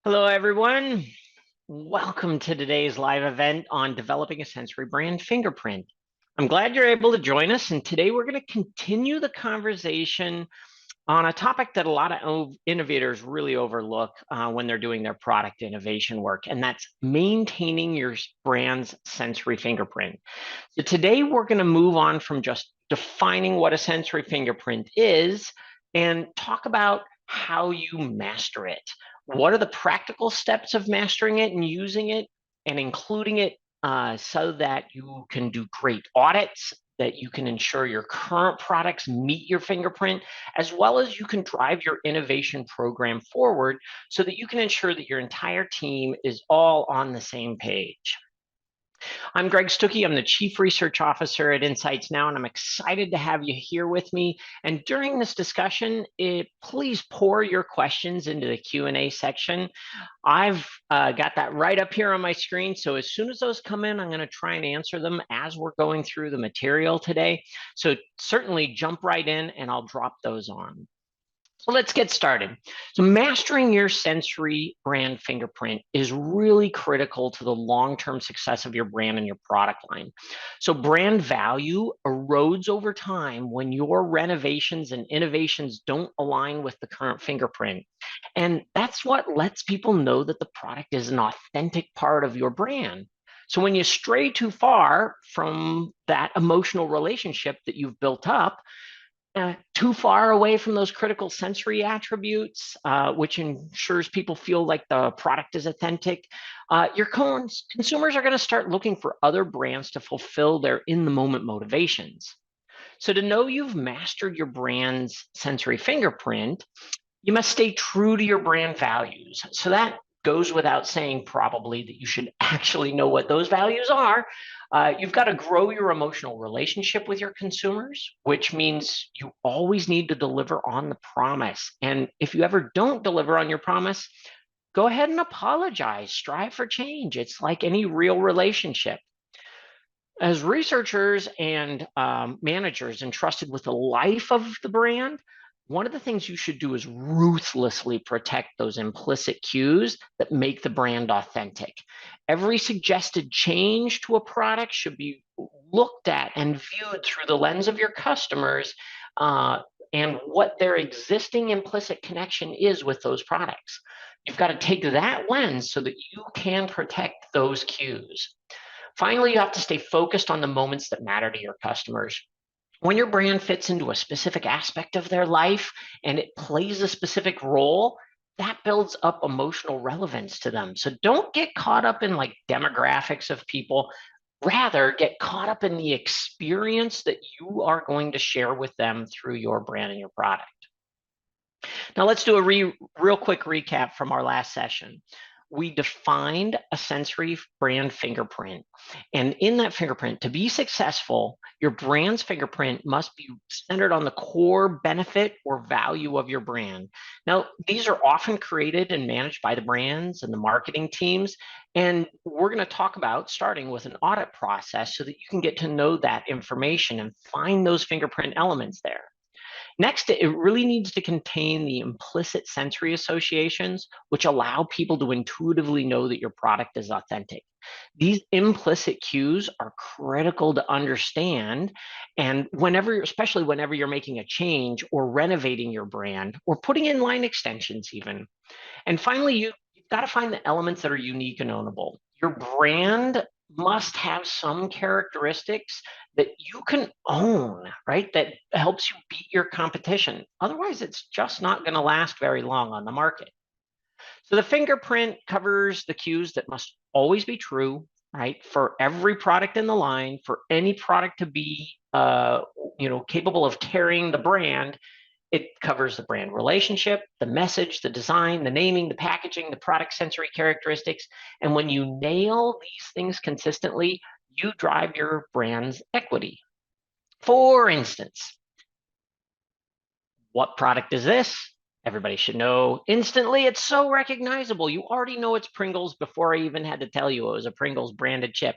Hello, everyone. Welcome to today's live event on developing a sensory brand fingerprint. I'm glad you're able to join us, and today we're going to continue the conversation on a topic that a lot of innovators really overlook when they're doing their product innovation work, and that's maintaining your brand's sensory fingerprint. So today we're going to move on from just defining what a sensory fingerprint is and talk about how you master it. What are the practical steps of mastering it and using it and including it so that you can do great audits, that you can ensure your current products meet your fingerprint, as well as you can drive your innovation program forward so that you can ensure that your entire team is all on the same page. I'm Greg Stuckey. I'm the Chief Research Officer at Insights Now, and I'm excited to have you here with me. And during this discussion, please pour your questions into the Q&A section. I've got that right up here on my screen, so as soon as those come in, I'm going to try and answer them as we're going through the material today. So certainly jump right in, and I'll drop those on. So let's get started. So mastering your sensory brand fingerprint is really critical to the long-term success of your brand and your product line. So brand value erodes over time when your renovations and innovations don't align with the current fingerprint. And that's what lets people know that the product is an authentic part of your brand. So when you stray too far from that emotional relationship that you've built up, too far away from those critical sensory attributes, which ensures people feel like the product is authentic, your consumers are going to start looking for other brands to fulfill their in-the-moment motivations. So to know you've mastered your brand's sensory fingerprint, you must stay true to your brand values. So that goes without saying, probably, that you should actually know what those values are. You've got to grow your emotional relationship with your consumers, which means you always need to deliver on the promise. And if you ever don't deliver on your promise, go ahead and apologize. Strive for change. It's like any real relationship. As researchers and managers entrusted with the life of the brand, one of the things you should do is ruthlessly protect those implicit cues that make the brand authentic. Every suggested change to a product should be looked at and viewed through the lens of your customers and what their existing implicit connection is with those products. You've got to take that lens so that you can protect those cues. Finally, you have to stay focused on the moments that matter to your customers. When your brand fits into a specific aspect of their life and it plays a specific role, that builds up emotional relevance to them. So don't get caught up in like demographics of people. Rather, get caught up in the experience that you are going to share with them through your brand and your product. Now, let's do a real quick recap from our last session. We defined a sensory brand fingerprint. And in that fingerprint, to be successful, your brand's fingerprint must be centered on the core benefit or value of your brand. Now, these are often created and managed by the brands and the marketing teams. And we're going to talk about starting with an audit process so that you can get to know that information and find those fingerprint elements there. Next, it really needs to contain the implicit sensory associations, which allow people to intuitively know that your product is authentic. These implicit cues are critical to understand, and especially whenever you're making a change or renovating your brand or putting in line extensions even. And finally, you've got to find the elements that are unique and ownable. Your brand must have some characteristics that you can own, right? That helps you beat your competition. Otherwise, it's just not going to last very long on the market. So the fingerprint covers the cues that must always be true, right? For every product in the line, for any product to be, capable of carrying the brand. It covers the brand relationship, the message, the design, the naming, the packaging, the product sensory characteristics. And when you nail these things consistently, you drive your brand's equity. For instance, what product is this? Everybody should know instantly. It's so recognizable. You already know it's Pringles before I even had to tell you it was a Pringles branded chip.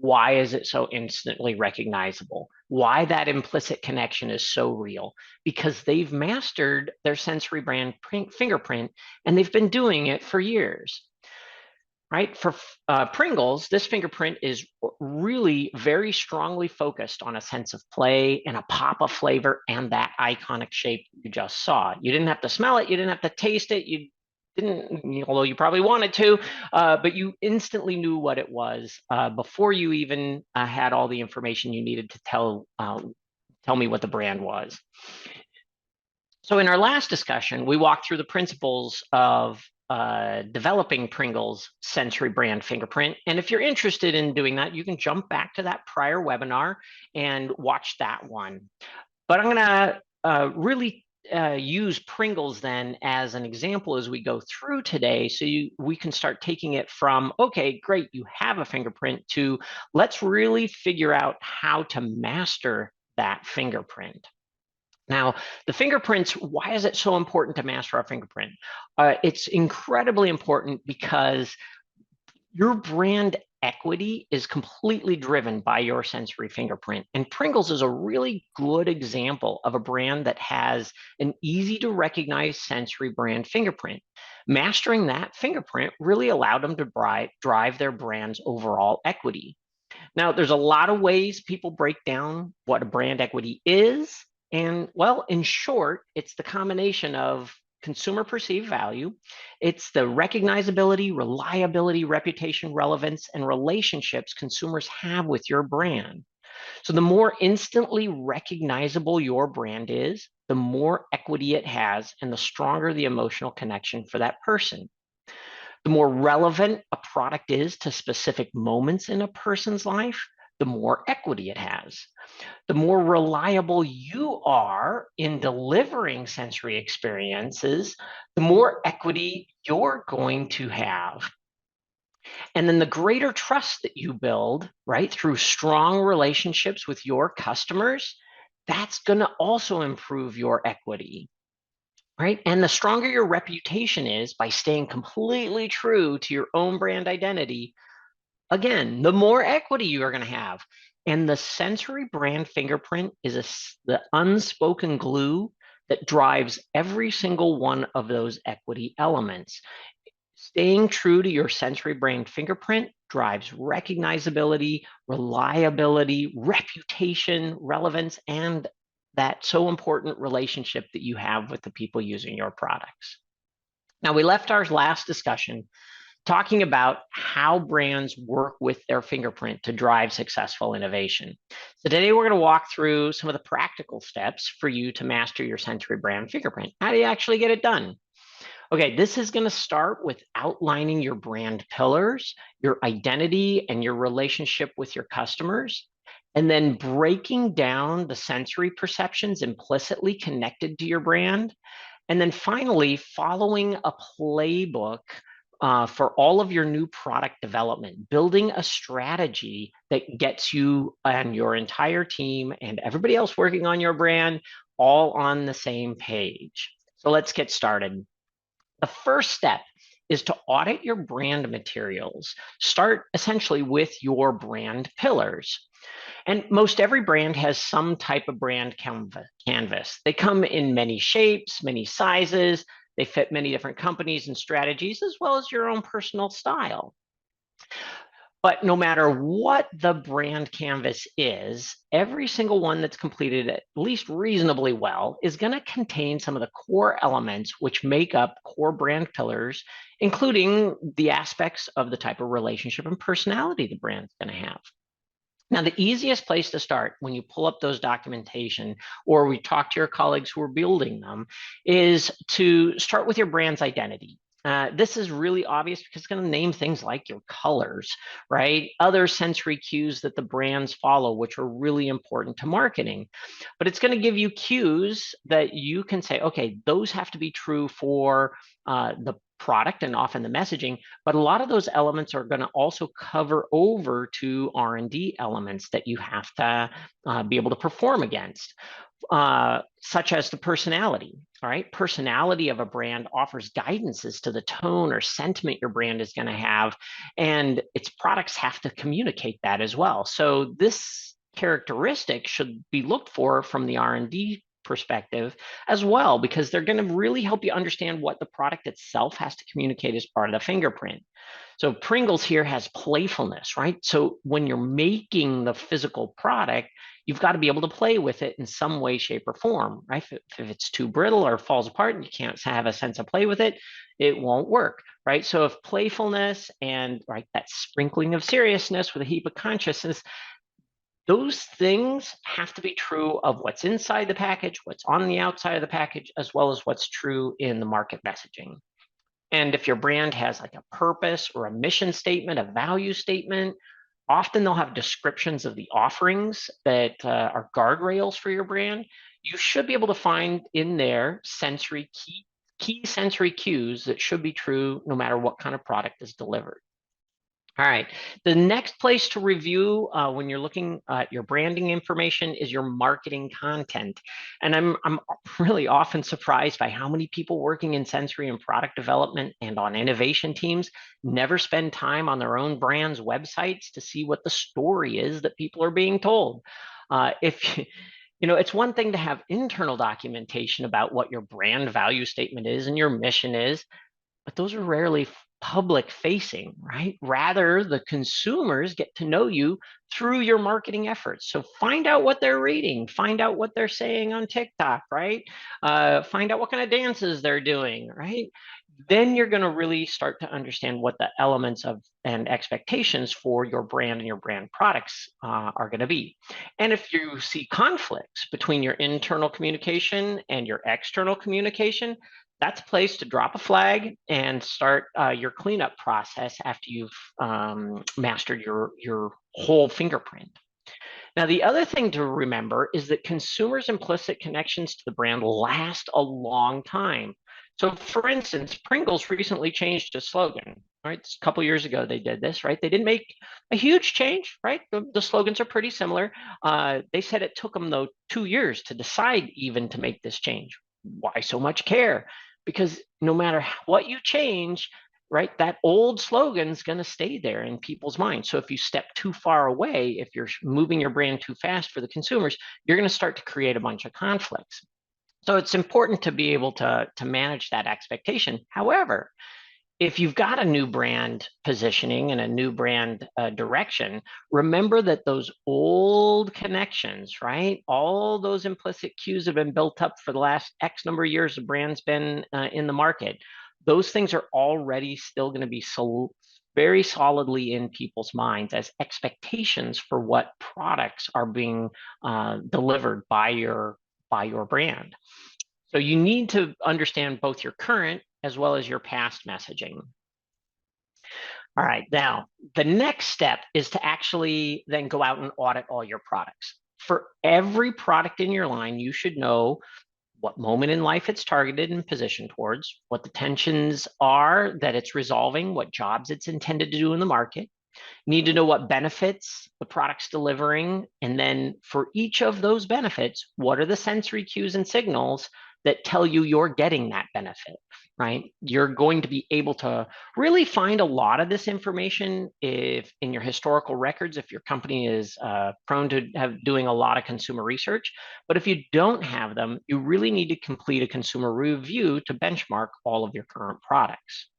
Why is it so instantly recognizable? Why that implicit connection is so real? Because they've mastered their sensory brand fingerprint and they've been doing it for years. Right? For Pringles, this fingerprint is really very strongly focused on a sense of play and a pop of flavor and that iconic shape you just saw. You didn't have to smell it, you didn't have to taste it, you didn't, although you probably wanted to, but you instantly knew what it was before you even had all the information you needed to tell me what the brand was. So in our last discussion, we walked through the principles of developing Pringles Sensory Brand Fingerprint. And if you're interested in doing that, you can jump back to that prior webinar and watch that one. But I'm going to really use Pringles then as an example as we go through today, so we can start taking it from, okay, great, you have a fingerprint, to let's really figure out how to master that fingerprint. Now, the fingerprints, why is it so important to master our fingerprint? It's incredibly important because your brand equity is completely driven by your sensory fingerprint. And Pringles is a really good example of a brand that has an easy to recognize sensory brand fingerprint. Mastering that fingerprint really allowed them to drive their brand's overall equity. Now, there's a lot of ways people break down what a brand equity is. And well, in short, it's the combination of consumer perceived value, it's the recognizability, reliability, reputation, relevance, and relationships consumers have with your brand. So the more instantly recognizable your brand is, the more equity it has, and the stronger the emotional connection for that person. The more relevant a product is to specific moments in a person's life, the more equity it has. The more reliable you are in delivering sensory experiences, the more equity you're going to have. And then the greater trust that you build, right, through strong relationships with your customers, that's going to also improve your equity. Right. And the stronger your reputation is by staying completely true to your own brand identity, again, the more equity you are going to have. And the sensory brand fingerprint is the unspoken glue that drives every single one of those equity elements. Staying true to your sensory brand fingerprint drives recognizability, reliability, reputation, relevance, and that so important relationship that you have with the people using your products. Now, we left our last discussion talking about how brands work with their fingerprint to drive successful innovation. So today we're going to walk through some of the practical steps for you to master your sensory brand fingerprint. How do you actually get it done? Okay, this is going to start with outlining your brand pillars, your identity, and your relationship with your customers, and then breaking down the sensory perceptions implicitly connected to your brand. And then finally, following a playbook for all of your new product development, building a strategy that gets you and your entire team and everybody else working on your brand all on the same page. So let's get started. The first step is to audit your brand materials. Start essentially with your brand pillars. And most every brand has some type of brand canvas. They come in many shapes, many sizes. They fit many different companies and strategies, as well as your own personal style. But no matter what the brand canvas is, every single one that's completed at least reasonably well is going to contain some of the core elements which make up core brand pillars, including the aspects of the type of relationship and personality the brand's going to have. Now, the easiest place to start when you pull up those documentation or we talk to your colleagues who are building them is to start with your brand's identity. This is really obvious because it's going to name things like your colors, right? Other sensory cues that the brands follow, which are really important to marketing. But it's going to give you cues that you can say, okay, those have to be true for the product and often the messaging, but a lot of those elements are going to also cover over to R&D elements that you have to be able to perform against. such as the personality. All right, personality of a brand offers guidance as to the tone or sentiment your brand is going to have, and its products have to communicate that as well. So this characteristic should be looked for from the R&D perspective as well, because they're going to really help you understand what the product itself has to communicate as part of the fingerprint. So Pringles here has playfulness, right? So when you're making the physical product, you've got to be able to play with it in some way, shape, or form, right? If it's too brittle or falls apart and you can't have a sense of play with it, it won't work, right? So if playfulness and right that sprinkling of seriousness with a heap of consciousness, those things have to be true of what's inside the package, what's on the outside of the package, as well as what's true in the market messaging. And if your brand has like a purpose or a mission statement, a value statement, often they'll have descriptions of the offerings that are guardrails for your brand. You should be able to find in there key sensory cues that should be true no matter what kind of product is delivered. All right. The next place to review when you're looking at your branding information is your marketing content. And I'm really often surprised by how many people working in sensory and product development and on innovation teams never spend time on their own brand's websites to see what the story is that people are being told. If you know, it's one thing to have internal documentation about what your brand value statement is and your mission is, but those are rarely public facing, right? Rather, the consumers get to know you through your marketing efforts. So find out what they're reading, find out what they're saying on TikTok, right? Find out what kind of dances they're doing, right? Then you're going to really start to understand what the elements of and expectations for your brand and your brand products are going to be. And if you see conflicts between your internal communication and your external communication, that's a place to drop a flag and start your cleanup process after you've mastered your whole fingerprint. Now, the other thing to remember is that consumers' implicit connections to the brand last a long time. So, for instance, Pringles recently changed its slogan, right? A couple years ago, they did this, right? They didn't make a huge change, right? The slogans are pretty similar. They said it took them, though, 2 years to decide even to make this change. Why so much care? Because no matter what you change, right, that old slogan's going to stay there in people's minds. So if you step too far away, if you're moving your brand too fast for the consumers, you're going to start to create a bunch of conflicts. So it's important to be able to manage that expectation. However, if you've got a new brand positioning and a new brand direction, remember that those old connections, right? All those implicit cues have been built up for the last X number of years the brand's been in the market. Those things are already still going to be very solidly in people's minds as expectations for what products are being delivered by your brand. So you need to understand both your current as well as your past messaging. All right, now the next step is to actually then go out and audit all your products. For every product in your line, you should know what moment in life it's targeted and positioned towards, what the tensions are that it's resolving, what jobs it's intended to do in the market. You need to know what benefits the product's delivering. And then for each of those benefits, what are the sensory cues and signals that tell you you're getting that benefit, right? You're going to be able to really find a lot of this information if in your historical records, if your company is prone to doing a lot of consumer research. But if you don't have them, you really need to complete a consumer review to benchmark all of your current products.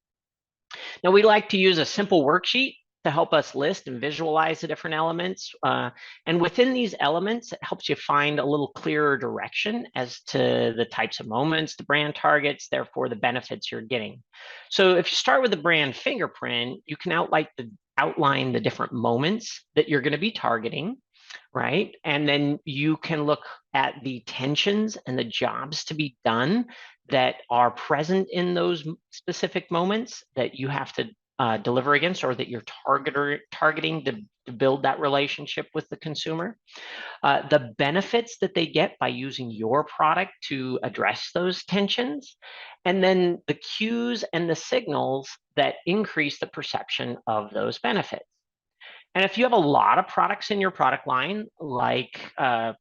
Now, we like to use a simple worksheet to help us list and visualize the different elements. And within these elements, it helps you find a little clearer direction as to the types of moments the brand targets, therefore the benefits you're getting. So if you start with the brand fingerprint, you can outline the different moments that you're going to be targeting, right? And then you can look at the tensions and the jobs to be done that are present in those specific moments that you have to deliver against, or that you're targeting to build that relationship with the consumer. The benefits that they get by using your product to address those tensions, and then the cues and the signals that increase the perception of those benefits. And if you have a lot of products in your product line, like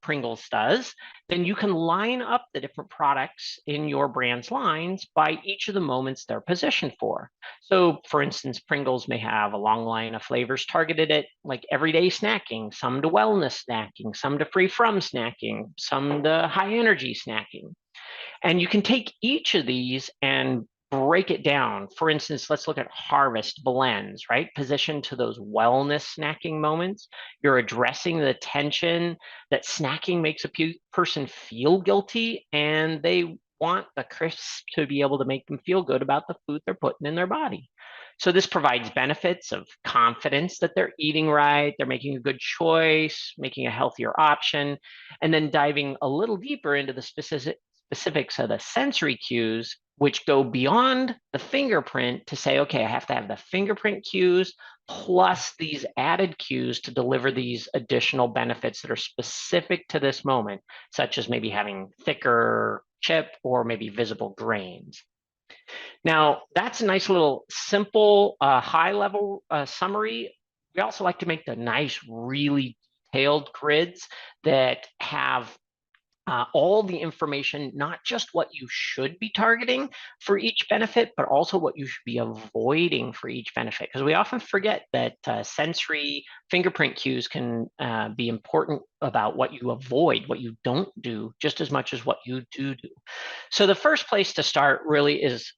Pringles does, then you can line up the different products in your brand's lines by each of the moments they're positioned for. So, for instance, Pringles may have a long line of flavors targeted at like everyday snacking, some to wellness snacking, some to free from snacking, some to high energy snacking. And you can take each of these and break it down. For instance, let's look at harvest blends, right? Positioned to those wellness snacking moments. You're addressing the tension that snacking makes a person feel guilty, and they want the crisp to be able to make them feel good about the food they're putting in their body. So this provides benefits of confidence that they're eating right, they're making a good choice, making a healthier option, and then diving a little deeper into the specifics of the sensory cues, which go beyond the fingerprint to say, okay, I have to have the fingerprint cues plus these added cues to deliver these additional benefits that are specific to this moment, such as maybe having thicker chip or maybe visible grains. Now, that's a nice little simple, high level summary. We also like to make the nice, really detailed grids that have all the information, not just what you should be targeting for each benefit, but also what you should be avoiding for each benefit. Because we often forget that sensory fingerprint cues can be important about what you avoid, what you don't do, just as much as what you do. So the first place to start really is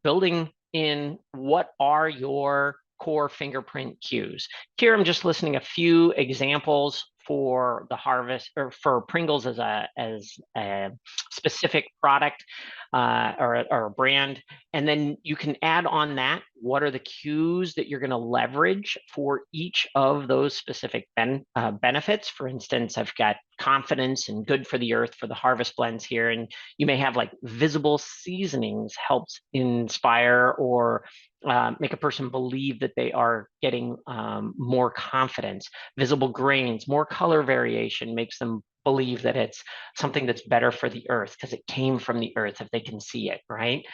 building in what are your core fingerprint cues. Here, I'm just listing a few examples for the harvest or for Pringles as a specific product or a brand. And then you can add on that, what are the cues that you're going to leverage for each of those specific benefits. For instance, I've got confidence and good for the earth for the harvest blends here. And you may have like visible seasonings helps inspire or make a person believe that they are getting more confidence. Visible grains, more color variation makes them believe that it's something that's better for the earth because it came from the earth if they can see it, right?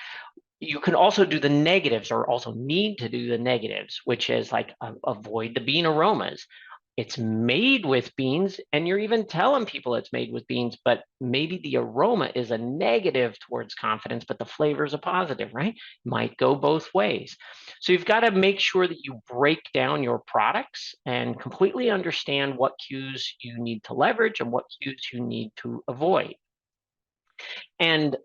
You can also do the negatives or also need to do the negatives, which is like avoid the bean aromas. It's made with beans, and you're even telling people it's made with beans, but maybe the aroma is a negative towards confidence, but the flavor is a positive, right? Might go both ways. So you've got to make sure that you break down your products and completely understand what cues you need to leverage and what cues you need to avoid. And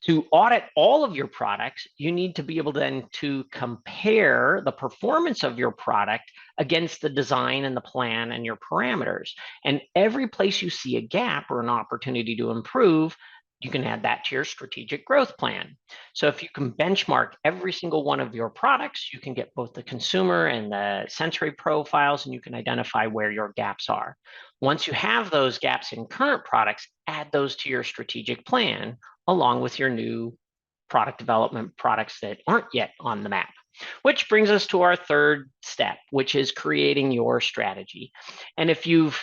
to audit all of your products, you need to be able then to compare the performance of your product against the design and the plan and your parameters. And every place you see a gap or an opportunity to improve, you can add that to your strategic growth plan. So if you can benchmark every single one of your products, you can get both the consumer and the sensory profiles, and you can identify where your gaps are. Once you have those gaps in current products, add those to your strategic plan along with your new product development products that aren't yet on the map. Which brings us to our third step, which is creating your strategy. And if you've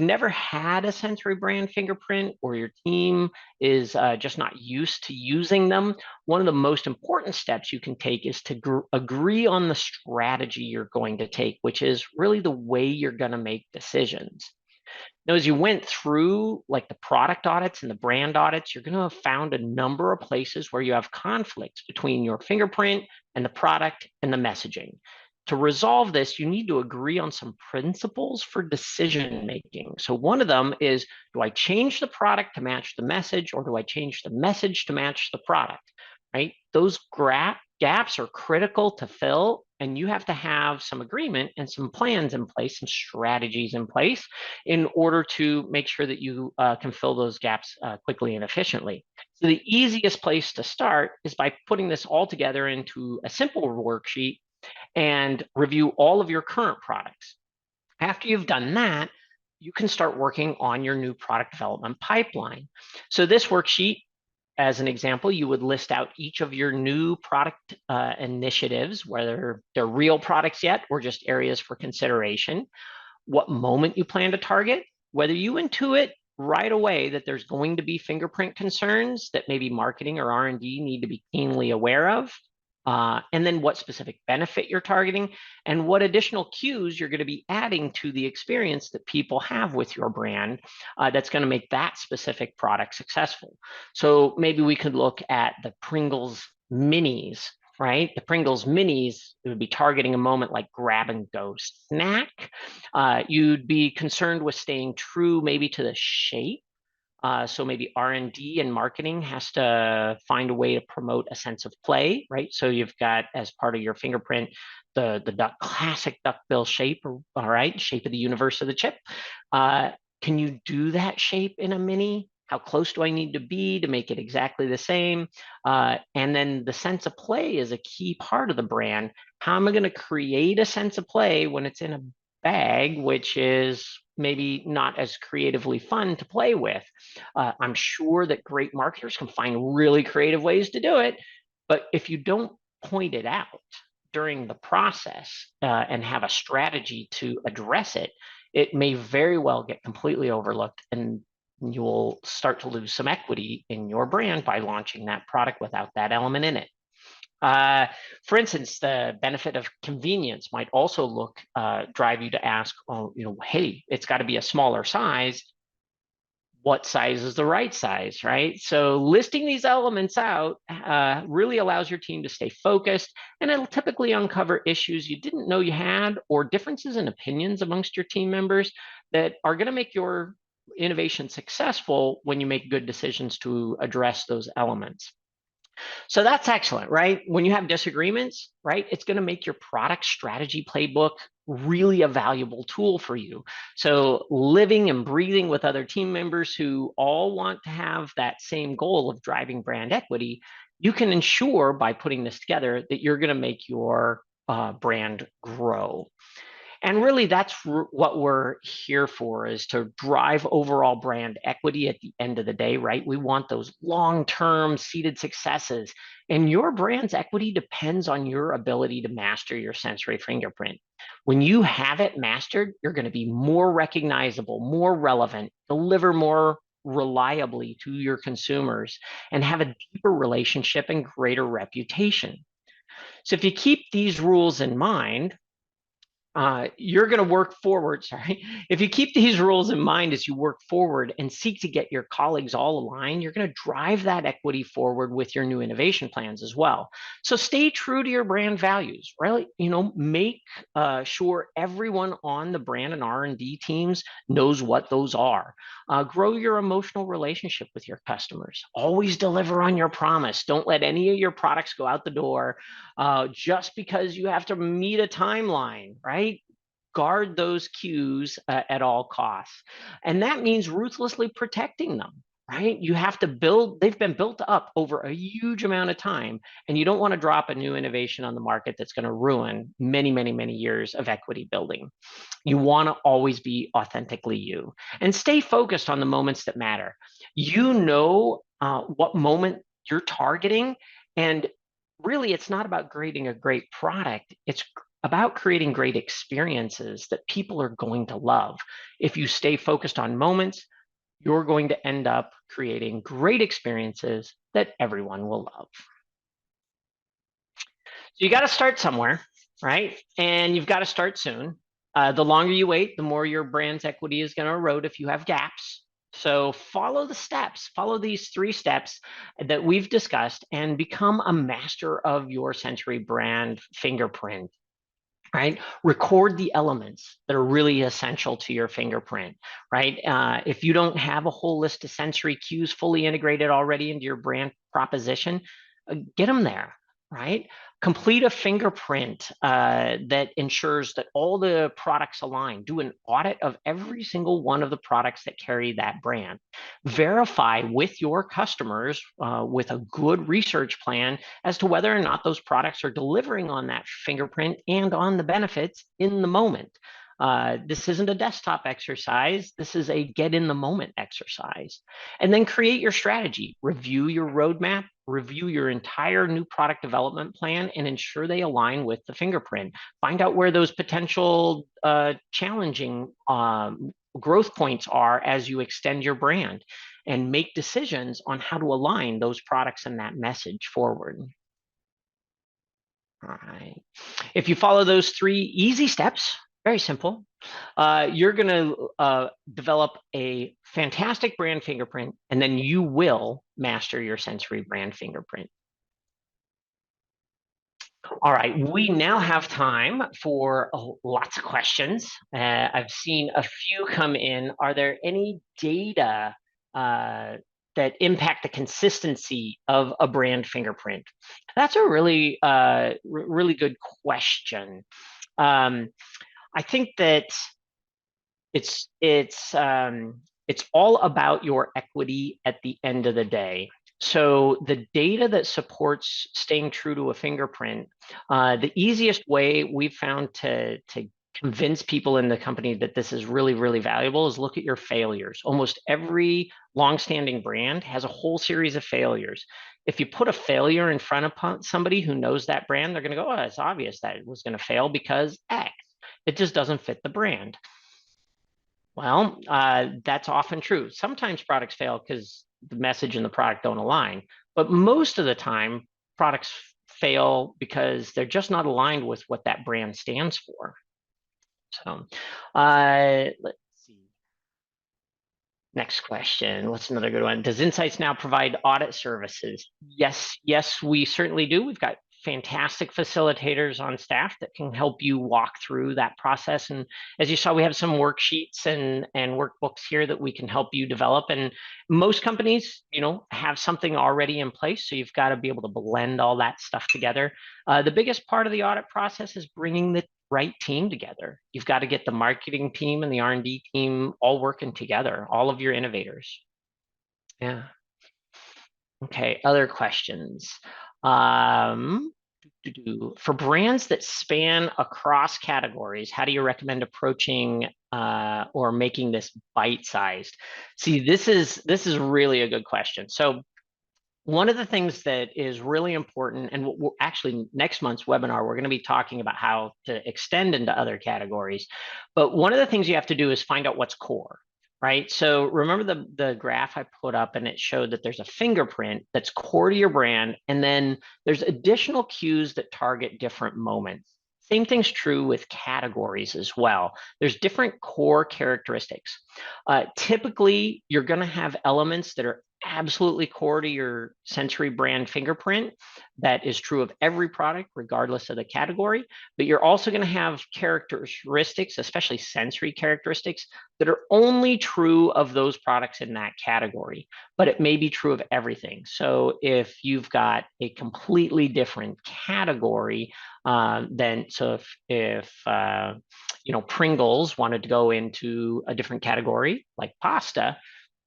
never had a sensory brand fingerprint or your team is just not used to using them, one of the most important steps you can take is to agree on the strategy you're going to take, which is really the way you're going to make decisions. Now, as you went through like the product audits and the brand audits, you're going to have found a number of places where you have conflicts between your fingerprint and the product and the messaging. To resolve this, you need to agree on some principles for decision making. So one of them is, do I change the product to match the message, or do I change the message to match the product? Right? Those gaps are critical to fill, and you have to have some agreement and some plans in place, some strategies in place in order to make sure that you can fill those gaps quickly and efficiently. So the easiest place to start is by putting this all together into a simple worksheet and review all of your current products. After you've done that, you can start working on your new product development pipeline. So this worksheet, as an example, you would list out each of your new product initiatives, whether they're real products yet or just areas for consideration, what moment you plan to target, whether you intuit right away that there's going to be fingerprint concerns that maybe marketing or R&D need to be keenly aware of, and then what specific benefit you're targeting, and what additional cues you're going to be adding to the experience that people have with your brand that's going to make that specific product successful. So maybe we could look at the Pringles minis, right? The Pringles minis, it would be targeting a moment like grab and go snack. You'd be concerned with staying true maybe to the shape. So maybe R&D and marketing has to find a way to promote a sense of play, right? So you've got, as part of your fingerprint, the classic duckbill shape, all right, shape of the universe of the chip. Can you do that shape in a mini? How close do I need to be to make it exactly the same? And then the sense of play is a key part of the brand. How am I going to create a sense of play when it's in a bag, which is maybe not as creatively fun to play with? I'm sure that great marketers can find really creative ways to do it, but if you don't point it out during the process and have a strategy to address it, it may very well get completely overlooked, and you will start to lose some equity in your brand by launching that product without that element in it. For instance, the benefit of convenience might also drive you to ask, oh, hey, it's got to be a smaller size. What size is the right size, right? So listing these elements out really allows your team to stay focused, and it'll typically uncover issues you didn't know you had, or differences in opinions amongst your team members that are going to make your innovation successful when you make good decisions to address those elements. So that's excellent, right? When you have disagreements, right, it's going to make your product strategy playbook really a valuable tool for you. So living and breathing with other team members who all want to have that same goal of driving brand equity, you can ensure by putting this together that you're going to make your brand grow. And really, that's what we're here for, is to drive overall brand equity at the end of the day, right? We want those long-term seeded successes. And your brand's equity depends on your ability to master your sensory fingerprint. When you have it mastered, you're going to be more recognizable, more relevant, deliver more reliably to your consumers, and have a deeper relationship and greater reputation. So if you keep these rules in mind, you're going to work forward. Sorry. If you keep these rules in mind as you work forward and seek to get your colleagues all aligned, you're going to drive that equity forward with your new innovation plans as well. So stay true to your brand values, really. Make sure everyone on the brand and R&D teams knows what those are. Grow your emotional relationship with your customers. Always deliver on your promise. Don't let any of your products go out the door just because you have to meet a timeline, right? Guard those cues at all costs. And that means ruthlessly protecting them, right? You have to they've been built up over a huge amount of time, and you don't want to drop a new innovation on the market that's going to ruin many, many, many years of equity building. You want to always be authentically you, and stay focused on the moments that matter. What moment you're targeting, and really, it's not about creating a great product. It's about creating great experiences that people are going to love. If you stay focused on moments, you're going to end up creating great experiences that everyone will love. So you got to start somewhere, right? And you've got to start soon. The longer you wait, the more your brand's equity is going to erode if you have gaps. So follow the steps, follow these 3 steps that we've discussed, and become a master of your Sensory Brand Fingerprint. Right? Record the elements that are really essential to your fingerprint, right? If you don't have a whole list of sensory cues fully integrated already into your brand proposition, get them there, right? Complete a fingerprint that ensures that all the products align. Do an audit of every single one of the products that carry that brand. Verify with your customers with a good research plan as to whether or not those products are delivering on that fingerprint and on the benefits in the moment. This isn't a desktop exercise. This is a get in the moment exercise. And then create your strategy, review your roadmap, review your entire new product development plan, and ensure they align with the fingerprint. Find out where those potential challenging growth points are as you extend your brand, and make decisions on how to align those products and that message forward. All right. If you follow those 3 easy steps, very simple, you're going to develop a fantastic brand fingerprint, and then you will master your sensory brand fingerprint. All right, we now have time for lots of questions. I've seen a few come in. Are there any data that impact the consistency of a brand fingerprint? That's a really good question. Um, I think that it's it's um, it's all about your equity at the end of the day. So the data that supports staying true to a fingerprint, the easiest way we've found to convince people in the company that this is really valuable is look at your failures. Almost every longstanding brand has a whole series of failures. If you put a failure in front of somebody who knows that brand, they're going to go, "Oh, it's obvious that it was going to fail because X." It just doesn't fit the brand. Well, that's often true. Sometimes products fail because the message and the product don't align, but most of the time, products fail because they're just not aligned with what that brand stands for. So, let's see. Next question. What's another good one? Does Insights now provide audit services? Yes, we certainly do. We've got fantastic facilitators on staff that can help you walk through that process. And as you saw, we have some worksheets and workbooks here that we can help you develop. And most companies, have something already in place. So you've got to be able to blend all that stuff together. The biggest part of the audit process is bringing the right team together. You've got to get the marketing team and the R&D team all working together, all of your innovators. Yeah. Okay, other questions. Um, for brands that span across categories, how do you recommend approaching or making this bite-sized? See, this is really a good question. So one of the things that is really important, and actually next month's webinar, we're going to be talking about how to extend into other categories. But one of the things you have to do is find out what's core, right? So remember the graph I put up, and it showed that there's a fingerprint that's core to your brand, and then there's additional cues that target different moments. Same thing's true with categories as well. There's different core characteristics. Typically, you're going to have elements that are absolutely core to your sensory brand fingerprint. That is true of every product, regardless of the category. But you're also going to have characteristics, especially sensory characteristics, that are only true of those products in that category. But it may be true of everything. So if you've got a completely different category, then so if Pringles wanted to go into a different category like pasta,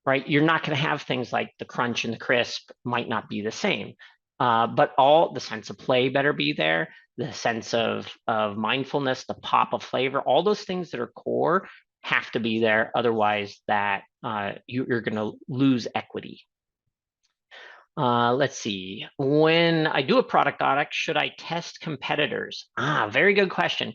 right? You're not going to have things like the crunch and the crisp might not be the same. But all the sense of play better be there, the sense of mindfulness, the pop of flavor, all those things that are core have to be there. Otherwise, that you're going to lose equity. Let's see. When I do a product audit, should I test competitors? Very good question.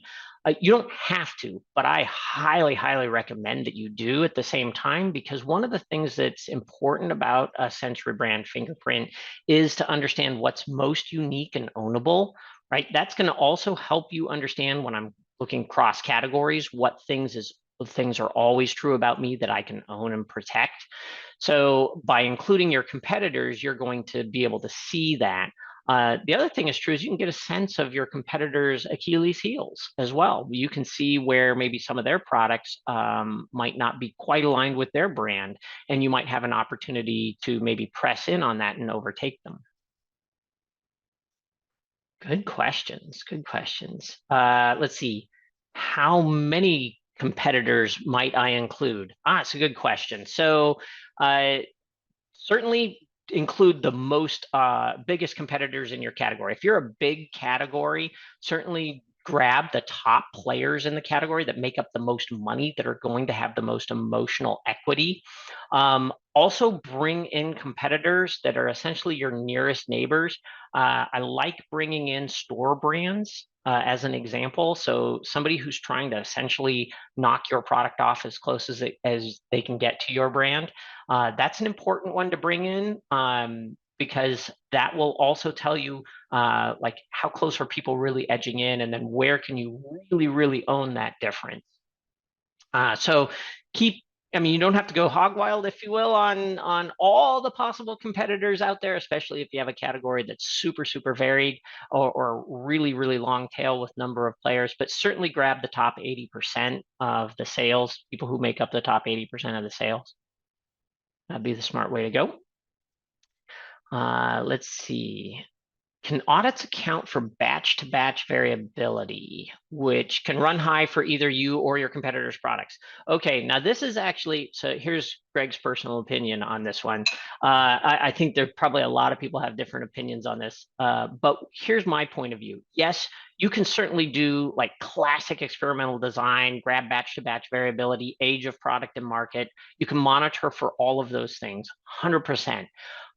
You don't have to, but I highly recommend that you do at the same time, because one of the things that's important about a sensory brand fingerprint is to understand what's most unique and ownable, right? That's going to also help you understand, when I'm looking cross categories, what things are always true about me that I can own and protect. So by including your competitors, you're going to be able to see that. The other thing is true is you can get a sense of your competitors' Achilles heels as well. You can see where maybe some of their products might not be quite aligned with their brand, and you might have an opportunity to maybe press in on that and overtake them. Good questions. Good questions. Let's see. How many competitors might I include? It's a good question. So certainly include the most biggest competitors in your category. If you're a big category, certainly grab the top players in the category that make up the most money, that are going to have the most emotional equity. Also bring in competitors that are essentially your nearest neighbors. I like bringing in store brands as an example. So somebody who's trying to essentially knock your product off as close as they can get to your brand. That's an important one to bring in. because that will also tell you like how close are people really edging in, and then where can you really, really own that difference. So keep, I mean, you don't have to go hog wild, if you will, on all the possible competitors out there, especially if you have a category that's super, super varied or really, really long tail with number of players, but certainly grab the top 80% of the sales, people who make up the top 80% of the sales. That'd be the smart way to go. Let's see. Can audits account for batch-to-batch variability, which can run high for either you or your competitors' products? Okay, now this is actually, so here's Greg's personal opinion on this one. I think there probably a lot of people have different opinions on this, but here's my point of view. Yes, you can certainly do like classic experimental design, grab batch-to-batch variability, age of product and market. You can monitor for all of those things, 100%.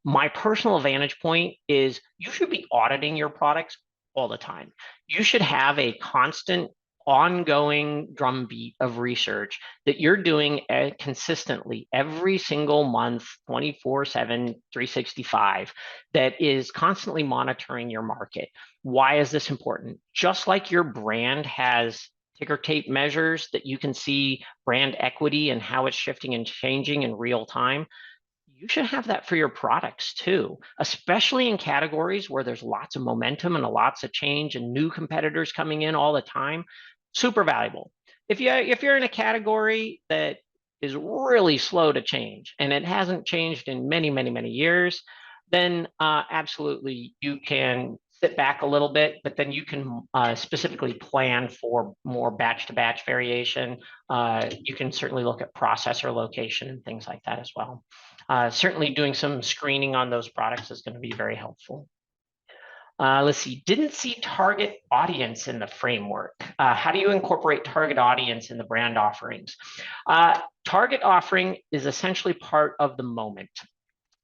My personal vantage point is you should be auditing your products all the time. You should have a constant, ongoing drumbeat of research that you're doing consistently every single month, 24/7, 365, that is constantly monitoring your market. Why is this important? Just like your brand has ticker tape measures that you can see brand equity and how it's shifting and changing in real time, you should have that for your products too, especially in categories where there's lots of momentum and lots of change and new competitors coming in all the time. Super valuable. If you're in a category that is really slow to change and it hasn't changed in many, many, many years, then absolutely you can sit back a little bit, but then you can specifically plan for more batch-to-batch variation. You can certainly look at processor location and things like that as well. Certainly doing some screening on those products is going to be very helpful. Let's see, didn't see target audience in the framework. How do you incorporate target audience in the brand offerings? Target offering is essentially part of the moment.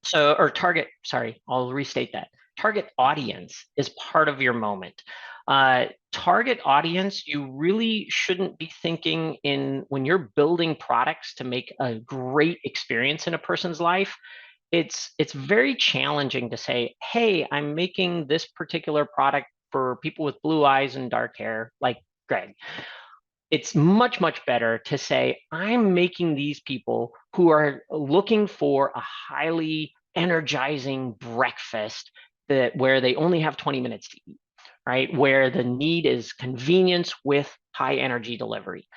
So, or target, sorry, I'll restate that. Target audience is part of your moment. Target audience, you really shouldn't be thinking in when you're building products to make a great experience in a person's life. It's very challenging to say, hey, I'm making this particular product for people with blue eyes and dark hair, like Greg. It's much, much better to say, I'm making these people who are looking for a highly energizing breakfast where they only have 20 minutes to eat, right? Where the need is convenience with high energy delivery.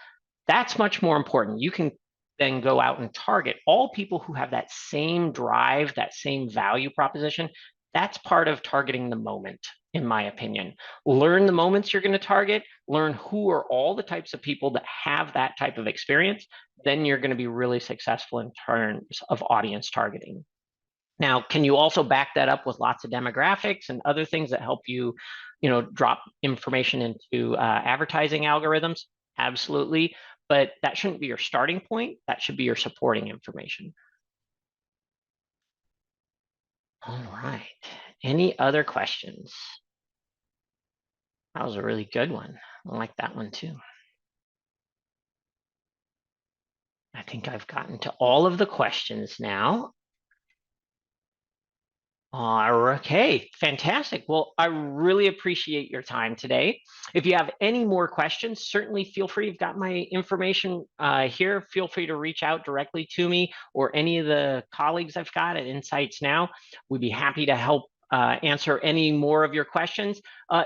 That's much more important. You can then go out and target all people who have that same drive, that same value proposition. That's part of targeting the moment, in my opinion. Learn the moments you're going to target, learn who are all the types of people that have that type of experience, then you're going to be really successful in terms of audience targeting. Now, can you also back that up with lots of demographics and other things that help you, drop information into advertising algorithms? Absolutely. But that shouldn't be your starting point. That should be your supporting information. All right. Any other questions? That was a really good one. I like that one too. I think I've gotten to all of the questions now. Okay, fantastic. Well, I really appreciate your time today. If you have any more questions, certainly feel free. You've got my information here. Feel free to reach out directly to me or any of the colleagues I've got at Insights Now. We'd be happy to help answer any more of your questions.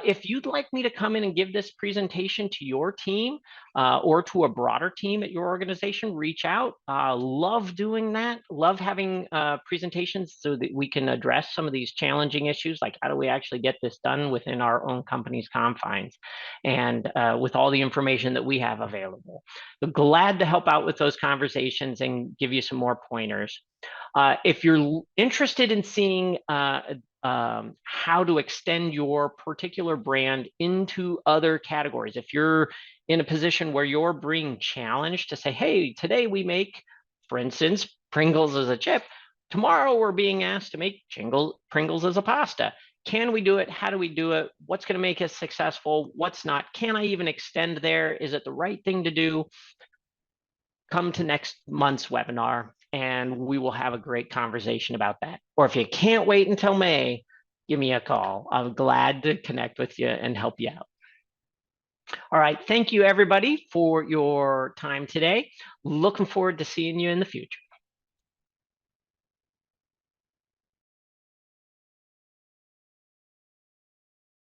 If you'd like me to come in and give this presentation to your team or to a broader team at your organization, reach out. Love doing that. Love having presentations so that we can address some of these challenging issues, like how do we actually get this done within our own company's confines and with all the information that we have available. So glad to help out with those conversations and give you some more pointers. If you're interested in seeing how to extend your particular brand into other categories, if you're in a position where you're being challenged to say, hey, today we make, for instance, Pringles as a chip. Tomorrow we're being asked to make Pringles as a pasta. Can we do it? How do we do it? What's going to make us successful? What's not? Can I even extend there? Is it the right thing to do? Come to next month's webinar and and we will have a great conversation about that. Or if you can't wait until May, give me a call. I'm glad to connect with you and help you out. All right. Thank you, everybody, for your time today. Looking forward to seeing you in the future.